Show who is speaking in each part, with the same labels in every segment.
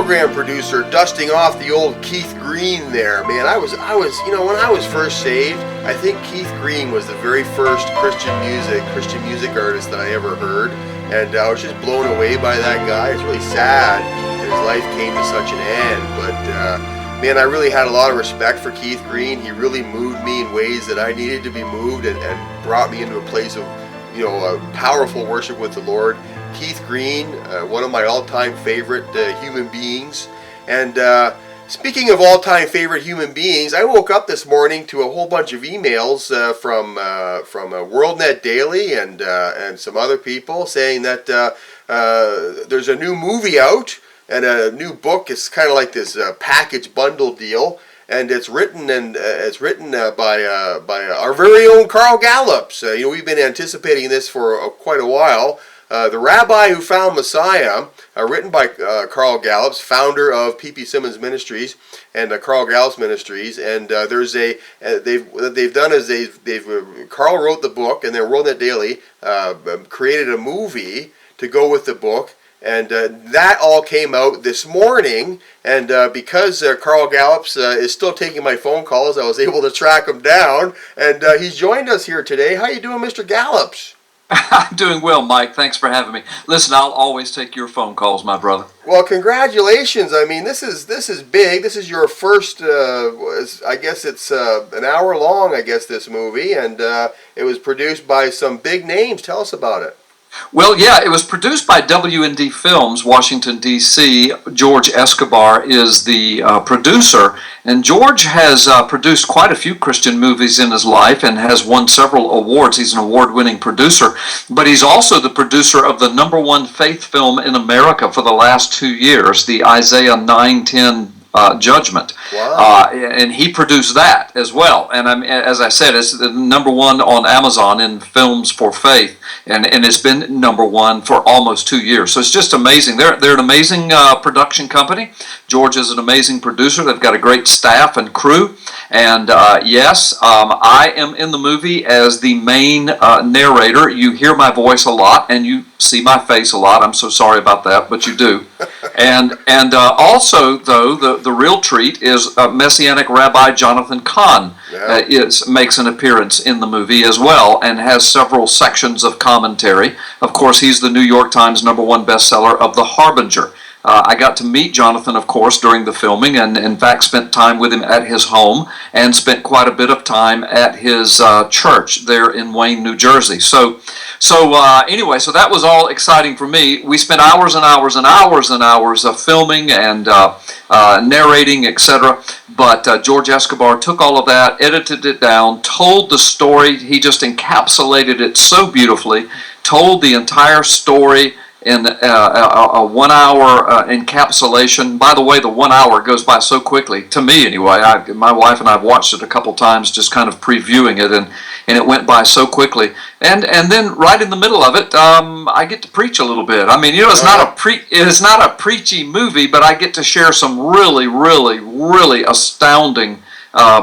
Speaker 1: program producer dusting off the old Keith Green there. Man, I was, when I was first saved, I think Keith Green was the very first Christian music artist that I ever heard. And I was just blown away by that guy. It's really sad that his life came to such an end. But man, I really had a lot of respect for Keith Green. He really moved me in ways that I needed to be moved, and brought me into a place of, powerful worship with the Lord. Keith Green, one of my all-time favorite human beings. And speaking of all-time favorite human beings, I woke up this morning to a whole bunch of emails from WorldNet Daily and some other people saying that there's a new movie out and a new book. It's kind of like this package bundle deal. And it's written by our very own Carl Gallups. We've been anticipating this for quite a while. The Rabbi Who Found Messiah, written by Carl Gallups, founder of ppsimmons Ministries and Carl Gallups Ministries. And there's they've done is Carl wrote the book, and then WorldNet Daily created a movie to go with the book. And that all came out this morning, and because Carl Gallups is still taking my phone calls, I was able to track him down, and he's joined us here today. How you doing, Mr. Gallups?
Speaker 2: I'm doing well, Mike. Thanks for having me. Listen, I'll always take your phone calls, my brother.
Speaker 1: Well, congratulations. I mean, this is big. This is your first, I guess it's an hour long, I guess, this movie, and it was produced by some big names. Tell us about it.
Speaker 2: Well, yeah, it was produced by W&D Films, Washington, D.C. George Escobar is the producer, and George has produced quite a few Christian movies in his life and has won several awards. He's an award-winning producer, but he's also the producer of the #1 faith film in America for the last 2 years, the Isaiah 9:10 Judgment.
Speaker 1: Wow.
Speaker 2: And he produced that as well. And as I said, it's the #1 on Amazon in films for faith, and it's been #1 for almost 2 years. So it's just amazing. They're an amazing production company. George is an amazing producer. They've got a great staff and crew. And yes, I am in the movie as the main narrator. You hear my voice a lot, and you see my face a lot. I'm so sorry about that, but you do. And also, though, the real treat is Messianic Rabbi Jonathan Cahn makes an appearance in the movie as well, and has several sections of commentary. Of course, he's the New York Times #1 bestseller of The Harbinger. I got to meet Jonathan, of course, during the filming, and in fact spent time with him at his home, and spent quite a bit of time at his church there in Wayne, New Jersey. Anyway, so that was all exciting for me. We spent hours and hours and hours and hours of filming and narrating, etc. But George Escobar took all of that, edited it down, told the story. He just encapsulated it so beautifully, told the entire story in a 1 hour encapsulation. By the way, the 1 hour goes by so quickly, to me anyway. My wife and I have watched it a couple times, just kind of previewing it, and it went by so quickly. And then right in the middle of it, I get to preach a little bit. I mean, it's not a preachy movie, but I get to share some really, really, really astounding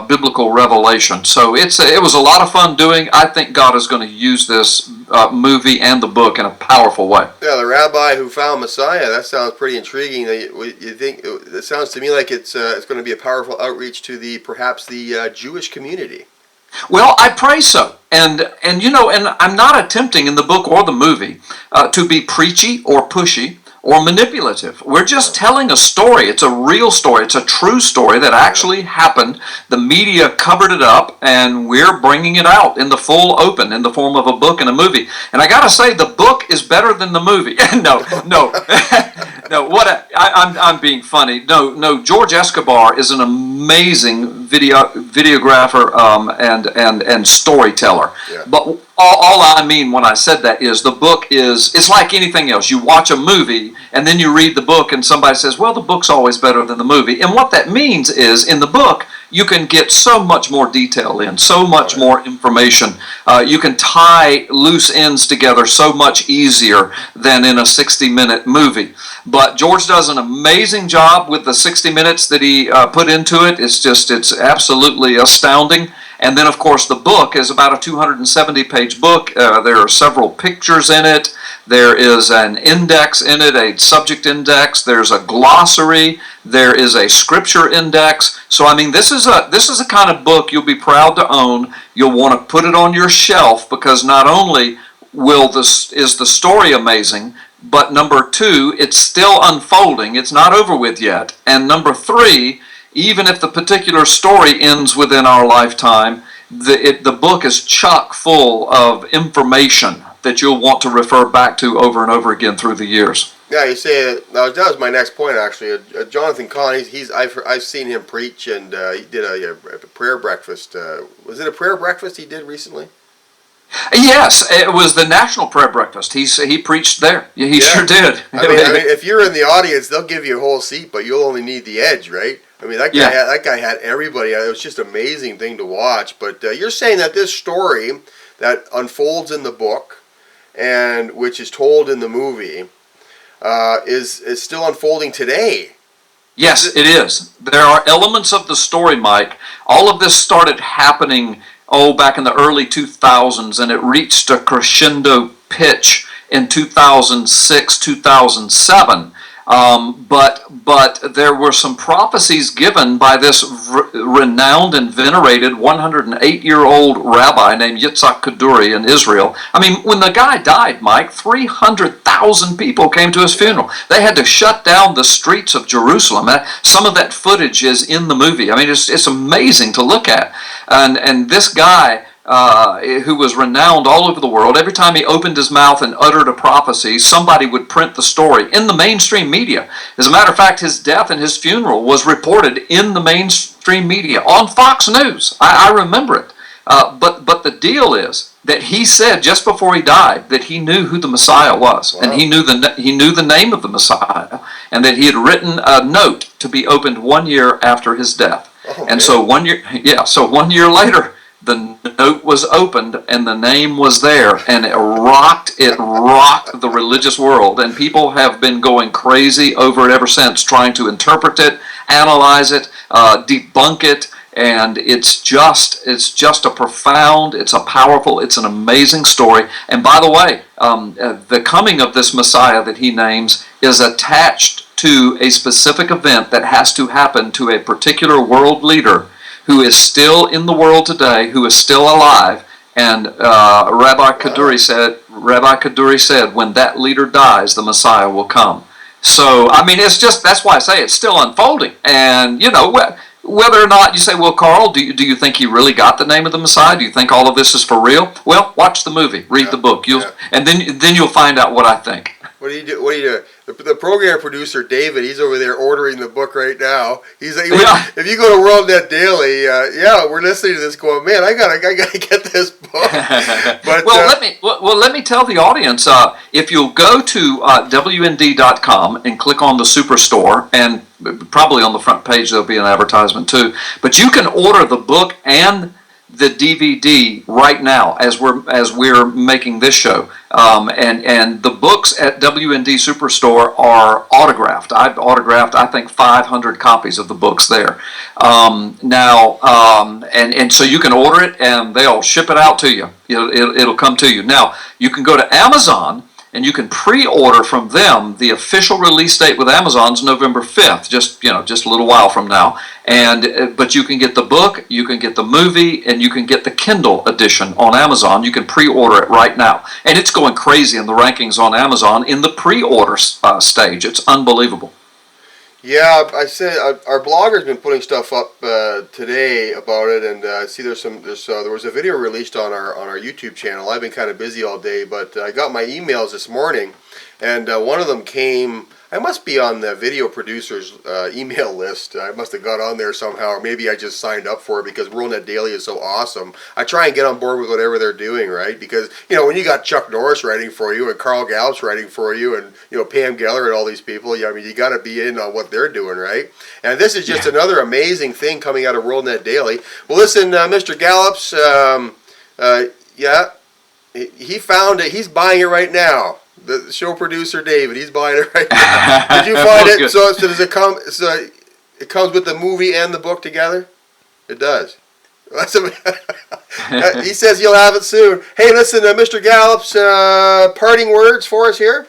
Speaker 2: biblical revelation. So it was a lot of fun doing. I think God is going to use this movie and the book in a powerful way.
Speaker 1: Yeah, the Rabbi Who Found Messiah. That sounds pretty intriguing. You think it sounds to me like it's going to be a powerful outreach to perhaps the Jewish community.
Speaker 2: Well, I pray so. And I'm not attempting in the book or the movie to be preachy or pushy or manipulative. We're just telling a story. It's a real story. It's a true story that actually happened. The media covered it up, and we're bringing it out in the full open in the form of a book and a movie. And I got to say, the book is better than the movie. No. I'm being funny. No. George Escobar is an amazing videographer and storyteller. Yeah. But all I mean when I said that is the book it's like anything else. You watch a movie and then you read the book and somebody says, well, the book's always better than the movie. And what that means is in the book, you can get so much more detail in, so much more information. You can tie loose ends together so much easier than in a 60-minute movie. But George does an amazing job with the 60 minutes that he put into it. It's absolutely astounding. And then, of course, the book is about a 270-page book. There are several pictures in it. There is an index in it, a subject index. There's a glossary. There is a scripture index. So, I mean, this is a kind of book you'll be proud to own. You'll want to put it on your shelf, because not only is the story amazing, but number two, it's still unfolding. It's not over with yet. And number three, even if the particular story ends within our lifetime, the book is chock full of information that you'll want to refer back to over and over again through the years.
Speaker 1: Yeah, you say that was my next point actually. Jonathan Kahn, I've seen him preach, and he did a prayer breakfast. Was it a prayer breakfast he did recently?
Speaker 2: Yes, it was the National Prayer Breakfast. He preached there. He sure did.
Speaker 1: I mean, if you're in the audience, they'll give you a whole seat, but you'll only need the edge, right? I mean, that guy had everybody. It was just an amazing thing to watch. But you're saying that this story that unfolds in the book, and which is told in the movie, is still unfolding today.
Speaker 2: Yes, it is. There are elements of the story, Mike. All of this started happening back in the early 2000s, and it reached a crescendo pitch in 2006, 2007. But there were some prophecies given by this renowned and venerated 108-year-old rabbi named Yitzhak Kaduri in Israel. I mean, when the guy died, Mike, 300,000 people came to his funeral. They had to shut down the streets of Jerusalem. Some of that footage is in the movie. I mean, it's amazing to look at. And this guy, who was renowned all over the world, every time he opened his mouth and uttered a prophecy, somebody would print the story in the mainstream media. As a matter of fact, his death and his funeral was reported in the mainstream media on Fox News. I remember it. But the deal is that he said just before he died that he knew who the Messiah was. Wow. And he knew the name of the Messiah, and that he had written a note to be opened 1 year after his death. Oh, and so 1 year later, the note was opened and the name was there, and it rocked the religious world, and people have been going crazy over it ever since, trying to interpret it, analyze it, debunk it, and it's just a profound, it's a powerful, it's an amazing story. And by the way, the coming of this Messiah that he names is attached to a specific event that has to happen to a particular world leader who is still in the world today, who is still alive. And Rabbi Kaduri said, when that leader dies, the Messiah will come. So, I mean, that's why I say it's still unfolding. And, you know, whether or not you say, well, Carl, do you think he really got the name of the Messiah? Do you think all of this is for real? Well, watch the movie, read the book, and then you'll find out what I think.
Speaker 1: What do you do? The program producer, David, he's over there ordering the book right now. If you go to WorldNet Daily, we're listening to this going, man, I gotta get this book. But,
Speaker 2: let me tell the audience, if you'll go to WND.com and click on the Superstore, and probably on the front page there'll be an advertisement too, but you can order the book and the DVD right now as we're making this show, and the books at WND Superstore are autographed. I've autographed, I think, 500 copies of the books there now, and so you can order it and they'll ship it out to you. It'll come to you. Now you can go to Amazon and you can pre-order from them. The official release date with Amazon's November 5th, just a little while from now. But you can get the book, you can get the movie, and you can get the Kindle edition on Amazon. You can pre-order it right now. And it's going crazy in the rankings on Amazon in the pre-order stage. It's unbelievable.
Speaker 1: Yeah, I said our blogger's been putting stuff up today about it, and I see there was a video released on our YouTube channel. I've been kind of busy all day, but I got my emails this morning, and one of them came. I must be on the video producer's email list. I must have got on there somehow, or maybe I just signed up for it because WorldNet Daily is so awesome. I try and get on board with whatever they're doing, right? Because, when you got Chuck Norris writing for you and Carl Gallup's writing for you and, Pam Geller and all these people, I mean, you got to be in on what they're doing, right? And this is just another amazing thing coming out of WorldNet Daily. Well, listen, Mr. Gallup's, he found it. He's buying it right now. The show producer David, he's buying it right now. Did you find it? So does it come? So it comes with the movie and the book together? It does. He says you'll have it soon. Hey, listen, Mr. Gallup's parting words for us here.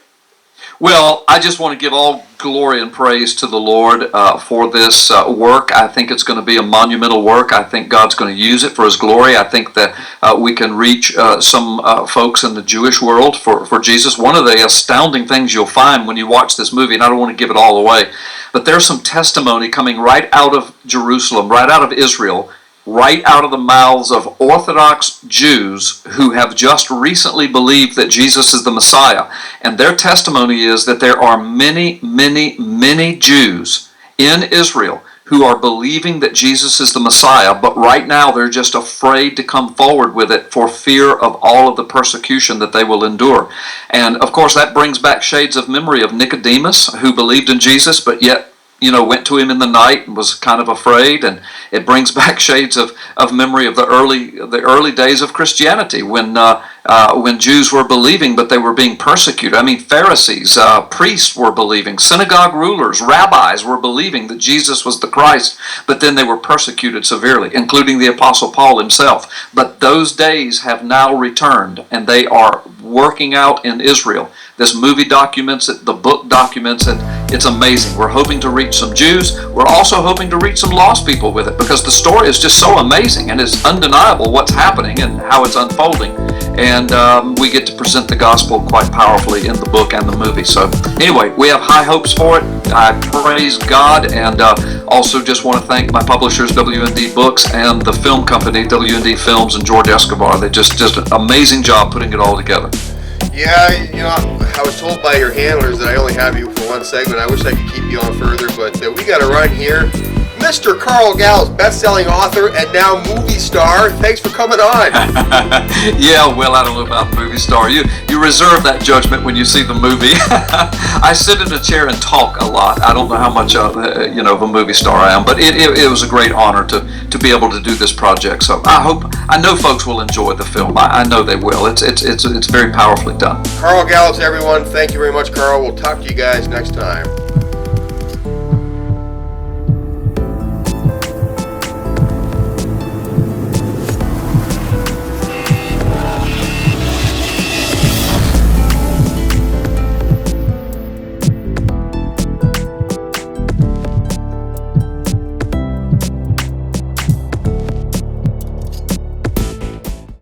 Speaker 2: Well, I just want to give all glory and praise to the Lord for this work. I think it's going to be a monumental work. I think God's going to use it for His glory. I think that we can reach some folks in the Jewish world for Jesus. One of the astounding things you'll find when you watch this movie, and I don't want to give it all away, but there's some testimony coming right out of Jerusalem, right out of Israel, right out of the mouths of Orthodox Jews who have just recently believed that Jesus is the Messiah. And their testimony is that there are many, many, many Jews in Israel who are believing that Jesus is the Messiah, but right now they're just afraid to come forward with it for fear of all of the persecution that they will endure. And of course that brings back shades of memory of Nicodemus, who believed in Jesus, but yet went to him in the night and was kind of afraid, and it brings back shades of memory of the early days of Christianity when Jews were believing, but they were being persecuted. I mean, Pharisees, priests were believing, synagogue rulers, rabbis were believing that Jesus was the Christ, but then they were persecuted severely, including the Apostle Paul himself. But those days have now returned, and they are working out in Israel. This movie documents it, the book documents it. It's amazing. We're hoping to reach some Jews. We're also hoping to reach some lost people with it, because the story is just so amazing, and it's undeniable what's happening and how it's unfolding. And we get to present the gospel quite powerfully in the book and the movie. So anyway, we have high hopes for it. I praise God, and also just want to thank my publishers, W&D Books, and the film company, W&D Films, and George Escobar. They just an amazing job putting it all together.
Speaker 1: Yeah, I was told by your handlers that I only have you for one segment. I wish I could keep you on further, but we got to run here. Mr. Carl Gallups, best-selling author and now movie star. Thanks for coming on.
Speaker 2: Yeah, well, I don't know about movie star. You reserve that judgment when you see the movie. I sit in a chair and talk a lot. I don't know how much of a movie star I am, but it was a great honor to be able to do this project. So I know folks will enjoy the film. I know they will. It's very powerfully done.
Speaker 1: Carl Gallups, everyone. Thank you very much, Carl. We'll talk to you guys next time.